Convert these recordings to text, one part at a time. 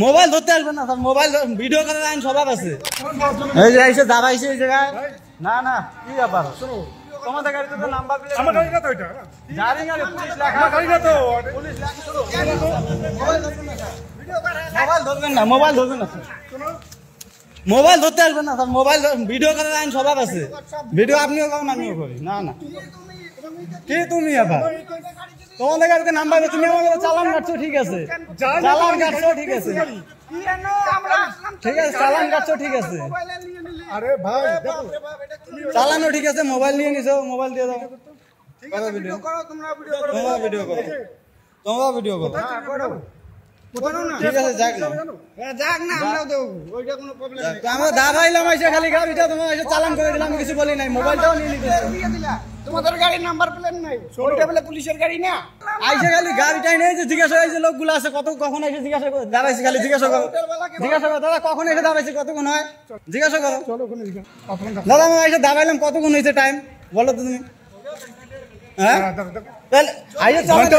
Mobile ধরতে আসবেন না স্যার, মোবাইল ভিডিও করার আইন সবার আছে। এই যে এসে দাঁড়াইছে এই জায়গায়। না না কি ব্যাপার, তোমাদের গাড়িতে তো নাম্বার প্লেট, আমার গাড়ি না তো এটা, জানি গাড়ি পুলিশ লেখা, আমার গাড়ি না তো, পুলিশ লেখা। মোবাইল ধরবেন না, মোবাইল ধরবেন না, মোবাইল ধরতে আসবেন না স্যার, মোবাইল ভিডিও করার আইন সবার আছে। ভিডিও আপনিও করেন আমিও করি। না না কি তুমি আবার, তোমাদের গাড়িতে নাম্বার, তুমি আমাকে চালান কাটছো, ঠিক আছে চালান কাটছো, ঠিক আছে ঠিক আছে চালান কাটছো, ঠিক আছে আরে ভাই দেখো চালানো ঠিক আছে, মোবাইল নিয়ে নিছো, মোবাইল দিয়ে দাও। ভিডিও করো, তোমরা ভিডিও করো, তোমরা ভিডিও করো, তোমরা ভিডিও করো, করো না, ঠিক আছে যাক না, যাক না, আমরাও দেবো, ওইটা কোনো প্রবলেম নেই। তো আমরা দাঁড়াইলাম এসে, খালি গাড়িটা তোমার এসে চালান করে দিলাম, আমি কিছু বলি নাই, মোবাইলটাও নিয়ে নিতে। দিয়ে দিলা, তোমাদের গাড়ির নাম্বার প্লেট নাই, ওইটা বলে পুলিশের গাড়ি না। আইসে খালি গাড়িটাই নেই যে জিজ্ঞাসা হয়েছে লোকগুলো আছে কত, কখন এসে জিজ্ঞাসা করো, দাঁড়াইছে খালি জিজ্ঞাসা করো, জিজ্ঞাসা করো দাদা কখন এসে দাঁড়াইছে, কতক্ষণ হয় জিজ্ঞাসা করো। চলো ওখানে আপনার দাদা আমি এসে দাঁড়াইলাম, কতক্ষণ হয়েছে টাইম বলো তো তুমি? হ্যাঁ তাহলে আইসে ভাত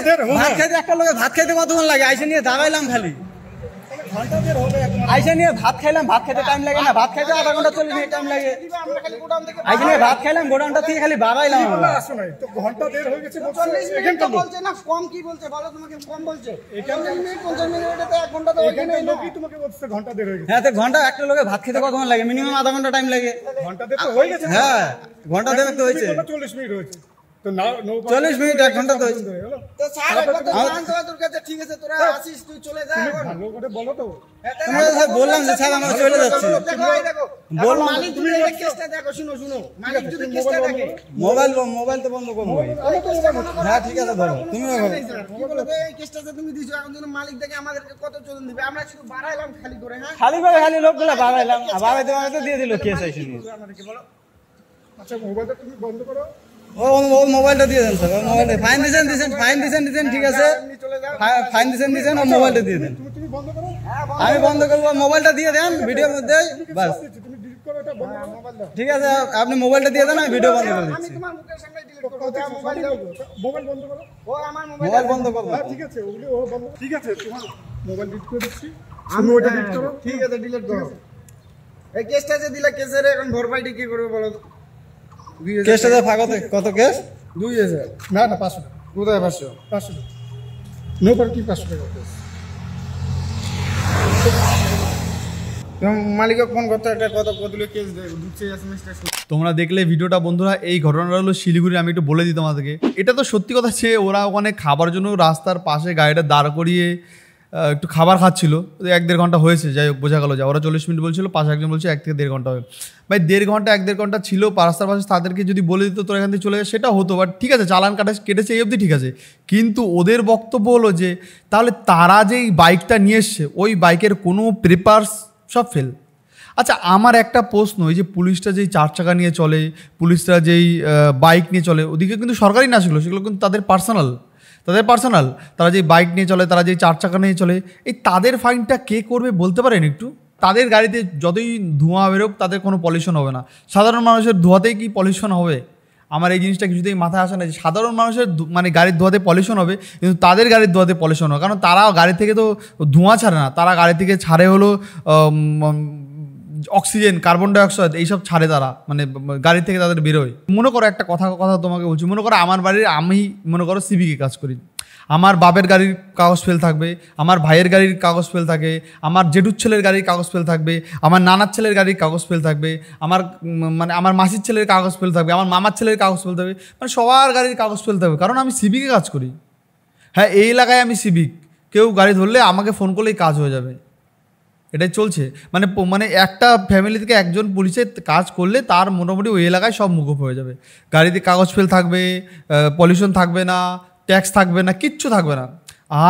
খাইতে, একটা লোকে ভাত খাইতে কতক্ষণ লাগে? আইসে নিয়ে দাঁড়াইলাম খালি, আইসা নিয়ে ভাত খাইলাম, ভাত খাইতে টাইম লাগে না? ভাত খাইতে আধা ঘন্টা 40 মিনিট টাইম লাগে। আমরা খালি গোডাউন থেকে আইসা নিয়ে ভাত খাইলাম, গোডাউনটা থেকে খালি বাড়াইলাম। আসো নাই তো, ঘন্টা দেড় হয়ে গেছে, 40 মিনিট তো বলছে না, কম কি বলছে বলো, তোমাকে কম বলছে 40 মিনিট, 50 মিনিট, এটা তো 1 ঘন্টা তো এখানে লোকই তোমাকে বলছে ঘন্টা দেড় হয়ে গেছে। হ্যাঁ তো ঘন্টা, একটা লোকে ভাত খেতে কতক্ষণ লাগে? মিনিমাম আধা ঘন্টা টাইম লাগে। ঘন্টা দেড় তো হয়ে গেছে। হ্যাঁ ঘন্টা দেবে তো হয়েছে, 40 মিনিট হয়েছে তো না, 40 মিনিট 1 ঘন্টা তো হয়েছে। তো স্যার একবার তো জানতে হবে তোর কাছে, ঠিক আছে তোরা আসিস, তুই চলে যা এখন। ভালো করে বলো তো, তুমি স্যার বললাম যে স্যার আমরা চলে যাচ্ছি, দেখো এই দেখো, বললাম মালিক যদি এই কেসটা দেখো, শুনো শুনো, মালিক যদি কেসটা দেখে, মোবাইল তো বন্ধ করবো। হ্যাঁ ঠিক আছে ধরো, তুমিও ধরো। কি বলে এই কেসটা যে তুমি দিছো, এখন যদি মালিক দেখে আমাদেরকে কত চলন দিবে? আমরা শুধু বাড়াইলাম খালি করে। হ্যাঁ খালি করে খালি লোকগুলো বাড়াইলাম, আর বাড়াইতে বাড়াইতে দিয়ে দিল কেস আইসে নিয়ে। আমাদেরকে বলো, আচ্ছা মোবাইলটা তুমি বন্ধ করো। ও মোবাইলটা দিয়ে দেন স্যার, মোবাইলটা ফাইন দিয়েছেন ঠিক আছে, চলে যাও। ফাইন দিয়েছেন ও মোবাইলটা দিয়ে দেন। তুমি বন্ধ করো, আমি বন্ধ করবো, মোবাইলটা দিয়ে দেন ভিডিওর মধ্যে বাস। তুমি ডিলিট করো, এটা বন্ধ করো। মোবাইল দাও, ঠিক আছে আপনি মোবাইলটা দিয়ে দেন, আমি ভিডিও বন্ধ করে আমি দিচ্ছি। তোমার মুখের সামনে ডিলিট করব, দাও মোবাইল দাও। মোবাইল বন্ধ করো। ও আমার মোবাইল মোবাইল বন্ধ করবো। হ্যাঁ ঠিক আছে, ওগুলো ও বন্ধ, ঠিক আছে তোমার মোবাইল ডিলিট করে দিচ্ছি, তুমি ওটা ডিলিট করো। ঠিক আছে ডিলিট করো। এই কেসটা যে দিলা, কেসের এখন ভরপাইটি কি করবে বলো তো? কেসটা যে ফাঁকতে কত কেস? 2000 না না 500 টাকা, কোথায় 500? 500 টাকা নো পার্কিং, 500 টাকা। মালিক ফোন করতে, একটা কত কতগুলো কেস দিচ্ছে এসএমএসটা। তোমরা দেখলে ভিডিওটা বন্ধুরা, এই ঘটনাটা হলো শিলিগুড়ি। আমি একটু বলে দিই তোমাদেরকে, এটা তো সত্যি কথা যে ওরা ওখানে খাবার জন্য রাস্তার পাশে গাড়িটা দাঁড় করিয়ে একটু খাবার খাচ্ছিল। 1-1.5 ঘন্টা হয়েছে, যাই হোক বোঝা গেলো যা, ওরা 40 মিনিট বলছিল, পাশে একজন বলছে 1 থেকে 1.5 ঘন্টা হবে। ভাই 1.5 ঘন্টা 1-1.5 ঘন্টা ছিল রাস্তার পাশে, তাদেরকে যদি বলে দিত তোরা এখান থেকে চলে যায় সেটা হতো, বাট ঠিক আছে চালান কেটেছে এই অবধি ঠিক আছে। কিন্তু ওদের বক্তব্য হলো যে তাহলে তারা যেই বাইকটা নিয়ে এসছে ওই বাইকের কোনো পেপারস সব ফেল। আচ্ছা আমার একটা প্রশ্ন, এই যে পুলিশটা যেই 4 চাকা নিয়ে চলে, পুলিশরা যেই বাইক নিয়ে চলে, ওদিকে কিন্তু সরকারি না ছিল, সেগুলো কিন্তু তাদের পার্সোনাল, তারা যেই বাইক নিয়ে চলে, তারা যেই 4 চাকা নিয়ে চলে, এই তাদের ফাইনটা কে করবে বলতে পারেন একটু? তাদের গাড়িতে যতই ধোঁয়া বেরোক তাদের কোনো পলিউশন হবে না, সাধারণ মানুষের ধোঁয়াতেই কি পলিউশন হবে? আমার এই জিনিসটা কিছুতেই মাথায় আসে না যে সাধারণ মানুষের মানে গাড়ির ধোঁয়াতে পলিউশন হবে কিন্তু তাদের গাড়ির ধোঁয়াতে পলিউশন হবে, কারণ তারা গাড়ি থেকে তো ধোঁয়া ছাড়ে না, তারা গাড়ি থেকে ছাড়ে হলো অক্সিজেন, কার্বন ডাইঅক্সাইড এইসব ছাড়ে তারা, মানে গাড়ি থেকে তাদের বেরোয়। মনে করো একটা কথা তোমাকে বলছি, মনে করো আমার বাড়ির আমি মনে করো সিভিকে কাজ করি, আমার বাপের গাড়ির কাগজ ফেল থাকবে, আমার ভাইয়ের গাড়ির কাগজ ফেল থাকে, আমার জেঠুর ছেলের গাড়ির কাগজ ফেল থাকবে, আমার নানার ছেলের গাড়ির কাগজ ফেল থাকবে, আমার মাসির ছেলের কাগজ ফেল থাকবে, আমার মামার ছেলের কাগজ ফেল থাকবে, মানে সবার গাড়ির কাগজ ফেল থাকবে, কারণ আমি সিভিকে কাজ করি। হ্যাঁ এই এলাকায় আমি সিভিক, কেউ গাড়ি ধরলে আমাকে ফোন করলেই কাজ হয়ে যাবে, এটাই চলছে। মানে একটা ফ্যামিলি থেকে একজন পুলিশে কাজ করলে তার মোটামুটি ওই এলাকায় সব মুখোপ হয়ে যাবে, গাড়িতে কাগজ ফেল থাকবে, পলিউশন থাকবে না, ট্যাক্স থাকবে না, কিচ্ছু থাকবে না।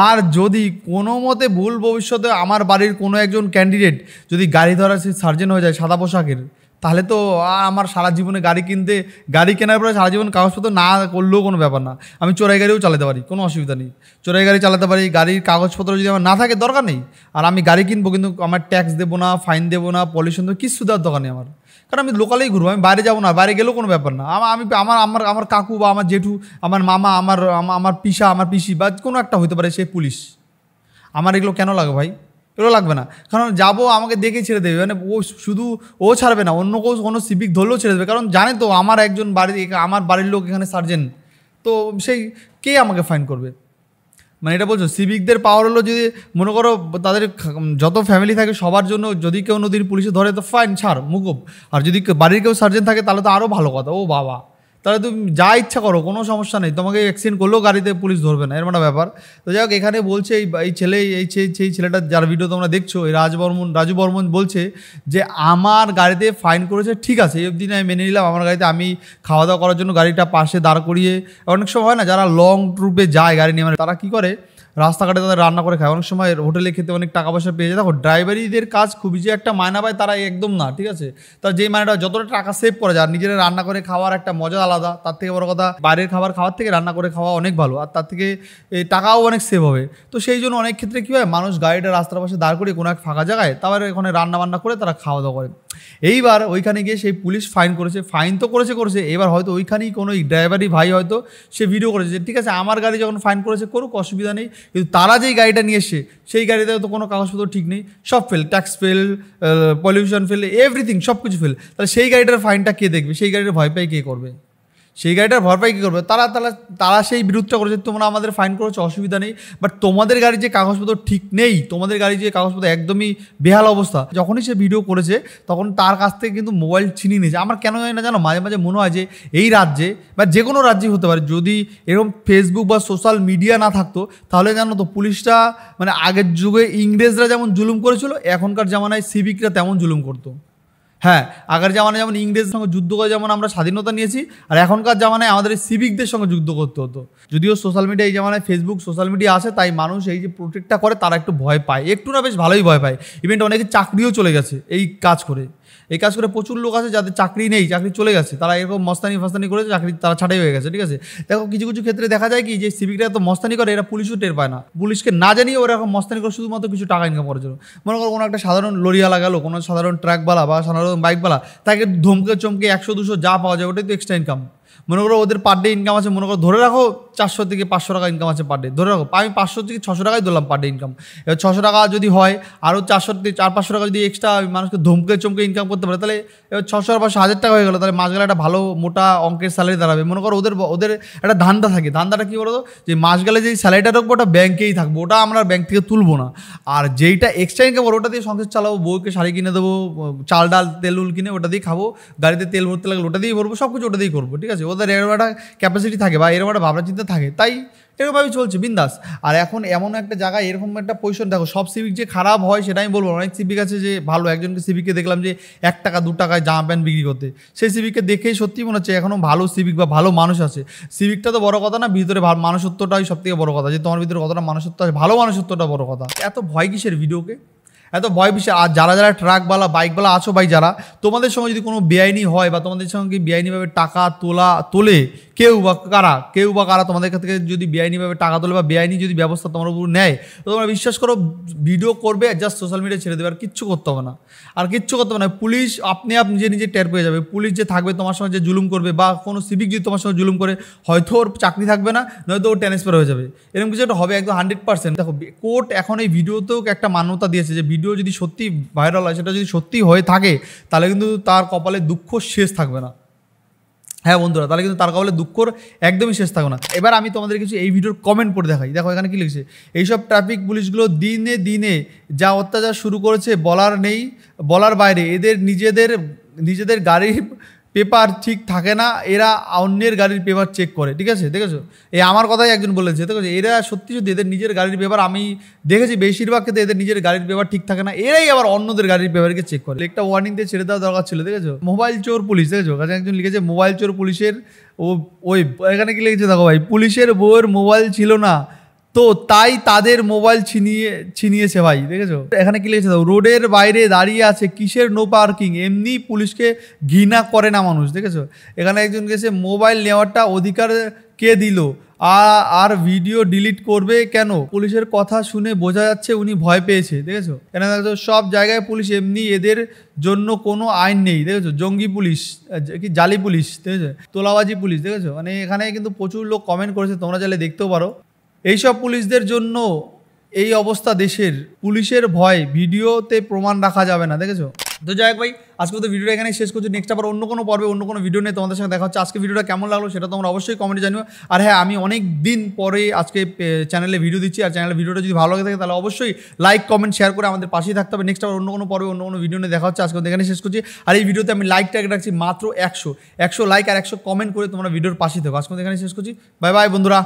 আর যদি কোনো মতে ভুল ভবিষ্যতে আমার বাড়ির কোনো একজন ক্যান্ডিডেট যদি গাড়ি ধরার সে সার্জেন্ট হয়ে যায় সাদা পোশাকের, তাহলে তো আমার সারা জীবনে গাড়ি কেনার পরে সারা জীবন কাগজপত্র না করলেও কোনো ব্যাপার না, আমি চোরাই গাড়িও চালাতে পারি, কোনো অসুবিধা নেই, চোরাই গাড়ি চালাতে পারি, গাড়ির কাগজপত্র যদি আমার না থাকে দরকার নেই, আর আমি গাড়ি কিনবো কিন্তু আমার ট্যাক্স দেবো না, ফাইন দেবো না, পলিউশন দেবো, কিছু দেওয়ার দরকার নেই আমার, কারণ আমি লোকালেই ঘুরবো, আমি বাইরে যাবো না, বাইরে গেলেও কোনো ব্যাপার না। আমার কাকু বা আমার জেঠু, আমার মামা, আমার পিসা, আমার পিসি বা কোনো একটা হতে পারে সে পুলিশ, আমার এগুলো কেন লাগে ভাই? এগুলো লাগবে না, কারণ যাবো আমাকে দেখে ছেড়ে দেবে, মানে ও শুধু ও ছাড়বে না, অন্য কোনো সিভিক ধরলেও ছেড়ে দেবে, কারণ জানে তো আমার একজন আমার বাড়ির লোক এখানে সার্জেন্ট, তো সেই কে আমাকে ফাইন করবে। মানে এটা বলছো সিভিকদের পাওয়ার হলো, যদি মনে করো তাদের যত ফ্যামিলি থাকে সবার জন্য যদি কেউ নদীর পুলিশে ধরে তো ফাইন ছাড় মুকুব, আর যদি বাড়ির কেউ সার্জেন্ট থাকে তাহলে তো আরও ভালো কথা, ও বাবা তাহলে তুমি যা ইচ্ছা করো, কোনো সমস্যা নেই, তোমাকে অ্যাক্সিডেন্ট করলেও গাড়িতে পুলিশ ধরবে না, এর মানে ব্যাপার। তো যাই হোক, এখানে বলছে এই ছেলে সেই ছেলেটা যার ভিডিও তোমরা দেখছো, এই রাজু বর্মন বলছে যে আমার গাড়িতে ফাইন করেছে, ঠিক আছে এই অবধি আমি মেনে নিলাম, আমার গাড়িতে আমি খাওয়া দাওয়া করার জন্য গাড়িটা পাশে দাঁড় করিয়ে, অনেক সময় হয় না যারা লং ট্রিপে যায় গাড়ি নিয়ে, মানে তারা কী করে রাস্তাঘাটে তাদের রান্না করে খায়, অনেক সময় হোটেলে খেতে অনেক টাকা পয়সা পেয়ে যায়। দেখো ড্রাইভারিদের কাজ খুবই যে একটা মায়না পায় তারা একদম না, ঠিক আছে, তার যেই মায়নাটা যতটা টাকা সেভ করা যায়, আর নিজেরা রান্না করে খাওয়ার একটা মজা আলাদা, তার থেকে বড় কথা বাইরের খাওয়ার থেকে রান্না করে খাওয়া অনেক ভালো, আর তার থেকে টাকাও অনেক সেভ হবে। তো সেই জন্য অনেক ক্ষেত্রে কী হয়, মানুষ গাড়িটা রাস্তার পাশে দাঁড় করিয়ে কোনো এক ফাঁকা জায়গায় তারপরে ওখানে রান্না বান্না করে তারা খাওয়া দাওয়া করে। এইবার ওইখানে গিয়ে সেই পুলিশ ফাইন তো করেছে, এবার হয়তো ওইখানেই কোনো ড্রাইভারি ভাই হয়তো সে ভিডিও করেছে যে ঠিক আছে আমার গাড়ি যখন ফাইন করেছে করুক, অসুবিধা নেই, কিন্তু তারা যেই গাড়িটা নিয়ে এসছে সেই গাড়িতে তো কোনো কাগজপত্র ঠিক নেই, সব fail, tax fail, pollution fail, everything সব কিছু ফেল, তাহলে সেই গাড়িটার ফাইনটা কে দেখবে, সেই গাড়ির ভয় পাই কে করবে, সেই গাড়িটার ভরপাই কী করবে তারা সেই বিরোধটা করেছে, তোমরা আমাদের ফাইন করেছো অসুবিধা নেই, বাট তোমাদের গাড়ির যে কাগজপত্র ঠিক নেই, তোমাদের গাড়ির যে কাগজপত্র একদমই বেহাল অবস্থা, যখনই সে ভিডিও করেছে তখন তার কাছ থেকে কিন্তু মোবাইল ছিনিয়ে নিয়েছে। আমার কেন হয় না জানো, মাঝে মাঝে মনে হয় যে এই রাজ্যে বা যে কোনো রাজ্যেই হতে পারে, যদি এরকম ফেসবুক বা সোশ্যাল মিডিয়া না থাকতো তাহলে জানো তো পুলিশটা, মানে আগের যুগে ইংরেজরা যেমন জুলুম করেছিল এখনকার জামানায় সিভিকরা তেমন জুলুম করতো। হ্যাঁ, আগের জামানায় যেমন ইংরেজদের সঙ্গে যুদ্ধ করে যেমন আমরা স্বাধীনতা নিয়েছি, আর এখনকার জামানায় আমাদের সিভিকদের সঙ্গে যুদ্ধ করতে হতো। যদিও সোশ্যাল মিডিয়া এই জামানায় ফেসবুক সোশ্যাল মিডিয়া আছে, তাই মানুষ এই যে প্রোটেক্টটা করে তারা একটু ভয় পায়, একটু না বেশ ভালোই ভয় পায়, ইভেন অনেকে চাকরিও চলে গেছে এই কাজ করে। প্রচুর লোক আছে যাদের চাকরি নেই, চাকরি চলে গেছে, তারা এরকম মস্তানি করেছে, চাকরি তারা ছাঁটাই হয়ে গেছে, ঠিক আছে। দেখো কিছু কিছু ক্ষেত্রে দেখা যায় কি যে সিভিকরা তো মস্তানি করে, এরা পুলিশও টের পায় না, পুলিশকে না জানিয়ে ওরা এরকম মস্তানি করে শুধুমাত্র কিছু টাকা ইনকাম করার জন্য। মনে করো কোনো একটা সাধারণ লরিওয়ালা গেল, কোনো সাধারণ ট্রাকওয়ালা বা সাধারণ বাইকওয়ালা, তাকে ধমকে চমকে 100-200 যা পাওয়া যায় ওটাই তো এক্সট্রা ইনকাম। মনে করো ওদের পার ডে ইনকাম আছে, মনে করো ধরে রাখো 400 থেকে 500 টাকা ইনকাম আছে পার ডে, ধরে রাখো আমি 500 থেকে 600 টাকাই ধরলাম পার ডে ইনকাম। এবার 600 টাকা যদি হয়, আরও 400 থেকে 400-500 টাকা যদি এক্সট্রা মানুষকে ধমকে চমকে ইনকাম করতে পারে, তাহলে এবার 600 আর 500 1000 টাকা হয়ে গেলো, তাহলে মাস গেলে একটা ভালো মোটা অঙ্কের স্যালারি দাঁড়াবে। মনে করো ওদের একটা ধান্দা থাকে, ধান্দাটা কী বলো তো, যে মাস গেলে যেই স্যালারিটা রাখবো ওটা ব্যাংকেই থাকবো, ওটা আমরা ব্যাংক থেকে তুলবো না, আর যেইটা এক্সট্রা ইনকাম করবো ওটা দিয়ে সংসার চালাবো, বউকে শাড়ি কিনে দেবো, চাল ডাল তেল কিনে ওটা দিয়ে খাবো, গাড়িতে তেল ভরতে লাগলে ওটা দিয়েই ভরবো, সব কিছু ওটা দিয়েই করবো, ঠিক আছে। ওদের এরকম একটা ক্যাপাসিটি থাকে বা এরকম একটা ভাবনা চিন্তা থাকে, তাই এরকমভাবেই চলছে বিন্দাস। আর এখন এমন একটা জায়গায় এরকম একটা পজিশন, দেখো সব সিভিক যে খারাপ হয় সেটা আমি বলবো, অনেক সিভিক আছে যে ভালো। একজনকে সিভিককে দেখলাম যে 1 টাকা 2 টাকায় জামা প্যান্ট বিক্রি করতে, সেই সিভিককে দেখেই সত্যি মনে হচ্ছে এখনও ভালো সিভিক বা ভালো মানুষ আছে। সিভিকটা তো বড় কথা না, ভিতরে মানুষত্বটাই সব থেকে বড় কথা, যে তোমার ভিতরে কতটা মানুষত্ব আছে, ভালো মানুষত্বটা বড় কথা। এত ভয় কিসের ভিডিওকে, এত ভয় বিষয়। আর যারা ট্রাকওয়ালা বাইকওয়ালা আছো ভাই, যারা তোমাদের সঙ্গে যদি কোনো বেআইনি হয় বা তোমাদের সঙ্গে বেআইনিভাবে টাকা তোলে কেউ বা কারা তোমাদের থেকে যদি বেআইনিভাবে টাকা তোলে বা বেআইনি যদি ব্যবস্থা তোমার উপর নেয়, তো তোমরা বিশ্বাস করো ভিডিও করবে, জাস্ট সোশ্যাল মিডিয়ায় ছেড়ে দেবে, আর কিচ্ছু করতে হবে না, পুলিশ আপনি নিজে টের পেয়ে যাবে। পুলিশ যে থাকবে তোমার সঙ্গে যে জুলুম করবে, বা কোনো সিভিক যদি তোমার সঙ্গে জুলুম করে, হয়তো ওর চাকরি থাকবে না, নয়তো ওর ট্রান্সফার হয়ে যাবে, এরকম কিছু একটা হবে একদম 100%। দেখো কোর্ট এখন এই ভিডিওতেও একটা মান্যতা দিয়েছে যে ভিডিও যদি সত্যি ভাইরাল হয়, সেটা যদি সত্যি হয়ে থাকে, তাহলে কিন্তু তার কপালে দুঃখ শেষ থাকবে না। হ্যাঁ বন্ধুরা, তাহলে কিন্তু তার কপালে দুঃখর একদমই শেষ থাকবে না। এবার আমি তোমাদের কিছু এই ভিডিওর কমেন্ট পড়ে দেখাই। দেখো এখানে কি লিখছে, এইসব ট্রাফিক পুলিশগুলো দিনে দিনে যা অত্যাচার শুরু করেছে বলার বাইরে, এদের নিজেদের গাড়ির পেপার ঠিক থাকে না, এরা অন্যের গাড়ির পেপার চেক করে, ঠিক আছে। দেখেছো, এই আমার কথাই একজন বলেছে, দেখেছো, এরা সত্যি এদের নিজের গাড়ির পেপার আমি দেখেছি বেশিরভাগ ক্ষেত্রে এদের নিজের গাড়ির পেপার ঠিক থাকে না, এরাই আবার অন্যদের গাড়ির পেপারকে চেক করে। একটা ওয়ার্নিং দিয়ে ছেড়ে দেওয়া দরকার ছিল, দেখেছো। মোবাইল চোর পুলিশ, দেখেছো, একজন লিখেছে মোবাইল চোর পুলিশের ওই এখানে কি লিখেছে দেখো ভাই, পুলিশের বউয়ের মোবাইল ছিল না তো তাই তাদের মোবাইল ছিনিয়েছে ভাই, দেখেছো। এখানে কি লিখেছে, রোডের বাইরে দাঁড়িয়ে আছে, কিসের নো পার্কিং, এমনি পুলিশকে ঘৃণা করে না মানুষ, দেখেছো। এখানে একজন গেছে, মোবাইল নেওয়াটা অধিকার কে দিল, আর ভিডিও ডিলিট করবে কেন, পুলিশের কথা শুনে বোঝা যাচ্ছে উনি ভয় পেয়েছে, দেখেছো। এখানে দেখো সব জায়গায় পুলিশ এমনি, এদের জন্য কোনো আইন নেই, দেখেছো। জঙ্গি পুলিশ, কি জালি পুলিশ, দেখেছো, তোলাবাজি পুলিশ, দেখেছো। মানে এখানে কিন্তু প্রচুর লোক কমেন্ট করেছে, তোমরা চাইলে দেখতেও পারো। এইসব পুলিশদের জন্য এই অবস্থা দেশের, পুলিশের ভয় ভিডিওতে প্রমাণ রাখা যাবে না, দেখেছো? তো যাই হোক ভাই, আজকে তো ভিডিওটা এখানে শেষ করছি। নেক্সট আবার অন্য কোনো পর্বে অন্য কোনো ভিডিও নিয়ে তোমাদের সঙ্গে দেখা হচ্ছে। আজকে ভিডিওটা কেমন লাগলো সেটা তোমরা অবশ্যই কমেন্টে জানিও। আর হ্যাঁ, আমি অনেক দিন পরে আজকে চ্যানেলে ভিডিও দিচ্ছি, আর চ্যানেলের ভিডিওটা যদি ভালো লাগে থাকে তাহলে অবশ্যই লাইক কমেন্ট শেয়ার করে আমাদের পাশেই থাকতে হবে। নেক্সট আবার অন্য কোনো পর্বে অন্য কোনো ভিডিও নিয়ে দেখা হচ্ছে। আজকে এখানে শেষ করছি। আর এই ভিডিওতে আমি লাইক ট্যাগ রাখছি মাত্র 100 লাইক আর 100 কমেন্ট করে তোমরা ভিডিওর পাশেই থাকো। আজকে এখানে শেষ করছি। বাই বাই বন্ধুরা।